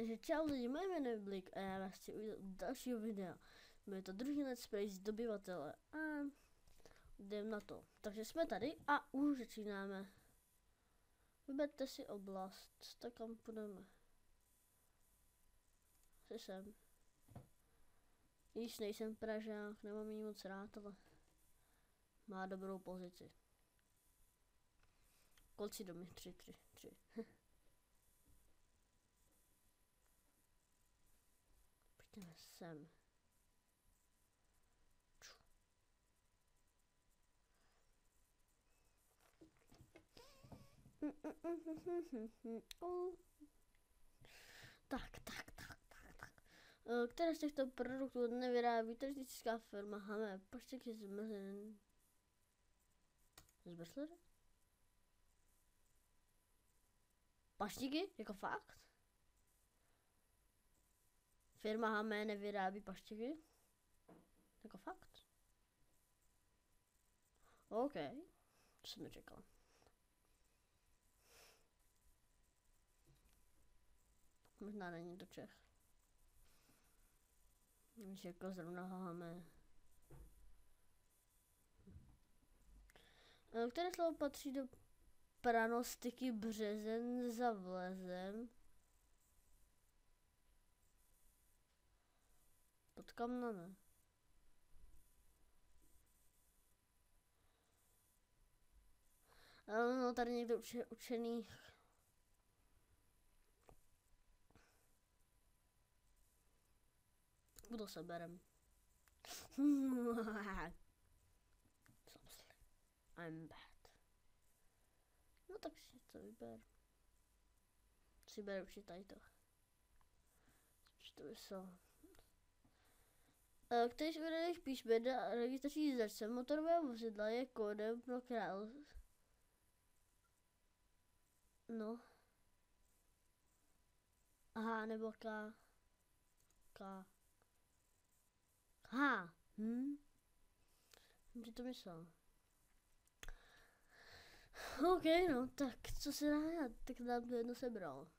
Takže čau lidi, moje jméno je Blik a já vás chci uvidět u dalšího videa. Bude to druhý let's play z Dobyvatele a jdem na to. Takže jsme tady a už začínáme. Vyberte si oblast, tak kam půjdeme. Jsi sem. Již nejsem Pražák, nemám jí moc rád, ale má dobrou pozici. Kolci domy, 3. Pojďme sem. Tak. Která z těchto produktů nevyrábí turistická firma Hamé? Paštěky z Breslery? Paštíky? Jako fakt? Firma Hamé nevyrábí paštíky? Jako fakt? OK, to jsem nečekal. Možná není to Čech. Když jako zrovna Hamé. Které slovo patří do pranostiky březen za vlezem? Pod kamnami. No, tady někdo učený. Kdo se berem? I'm bad. No tak si to vyber. Si beru určitě tady to. To jsou. Když uvedeš písmena a registrační značce motorového vozidla je kódem pro král. No. Aha, nebo K. H. Jsem si to myslel. OK, no, tak co se dá dělat? Tak nám to jedno sebral.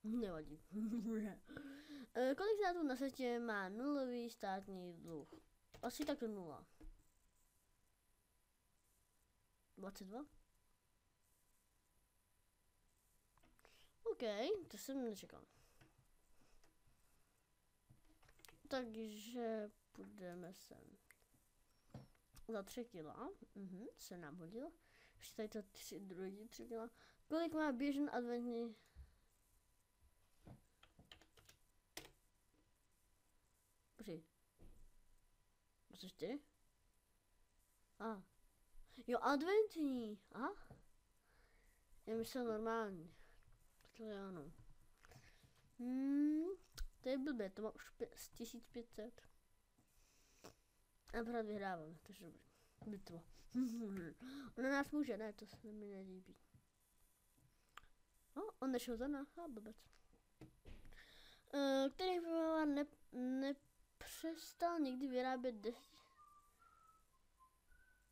Nevadí. Kolik států na světě má nulový státní dluh? Asi tak 0. 22? OK, to jsem nečekal. Takže půjdeme sem. Za 3 kila. Se nám hodilo. Ještě tady to 3 kila. Kolik má běžný adventní? 3. 4? Jo, adventní. Já myslel normální. Takhle ano. To je blbě, to má už 1500. A pořád vyhráváme, to je dobrý. Bitva. Ona nás může, ne, to se mi nelíbí. On nešel za nás, blbec. Který pivovar nepřestal nikdy vyrábět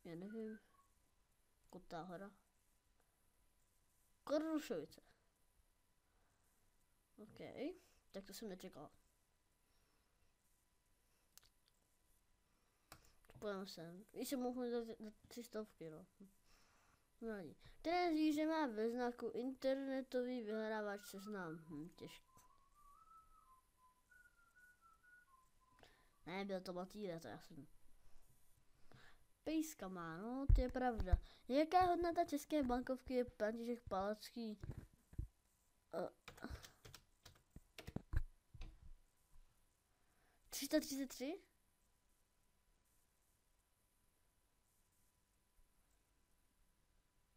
Já nevím. Kutná Hora. Karlušovice. OK, tak to jsem nečekal. Pojďme sem. Když se mohu dát 300, no. Které zvíře má ve znaku internetový vyhrávač seznam? Těžké. Ne, byl to Matýra, to já jsem. Pejska má, no, to je pravda. Jaká hodnota české bankovky je František Palacký? 333?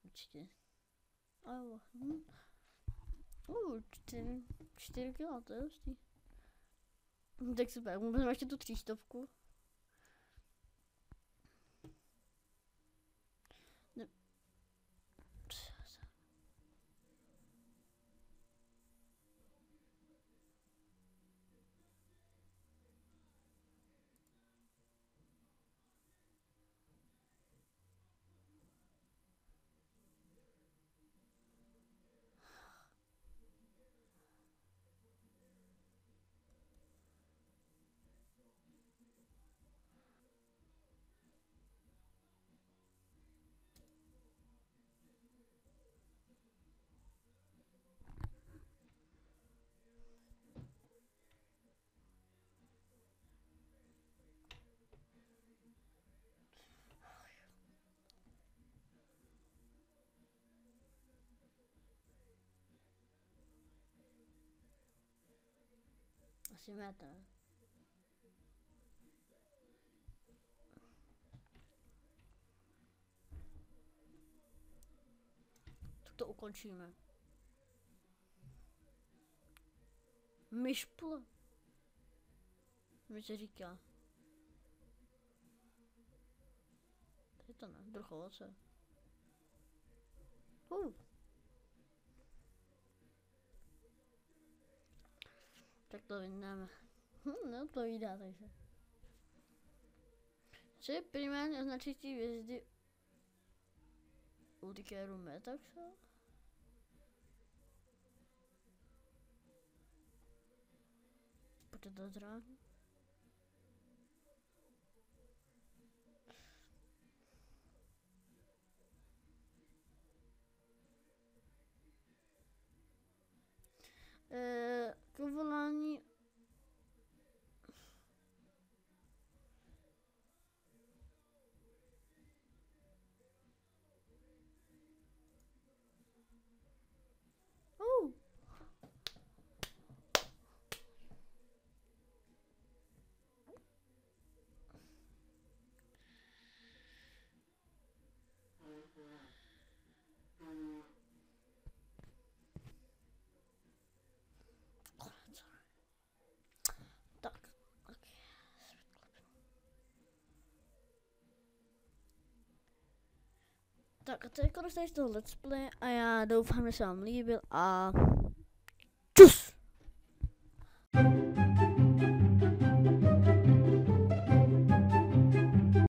Určitě. 4 kila, to je hustý. Tak super, můžeme ještě tu 300. Asi metr. Tak to ukončíme. Myšpule. Mi se říká. Je to ne, druh ovoce. Tak to vyndáme. Neodpovídá, takže. Co je primárně označující hvězdy Ultikeru Metaxa? Počet dozrání. Povolání. Tak a to je konec toho let's play a já doufám, že se vám líbil a čus!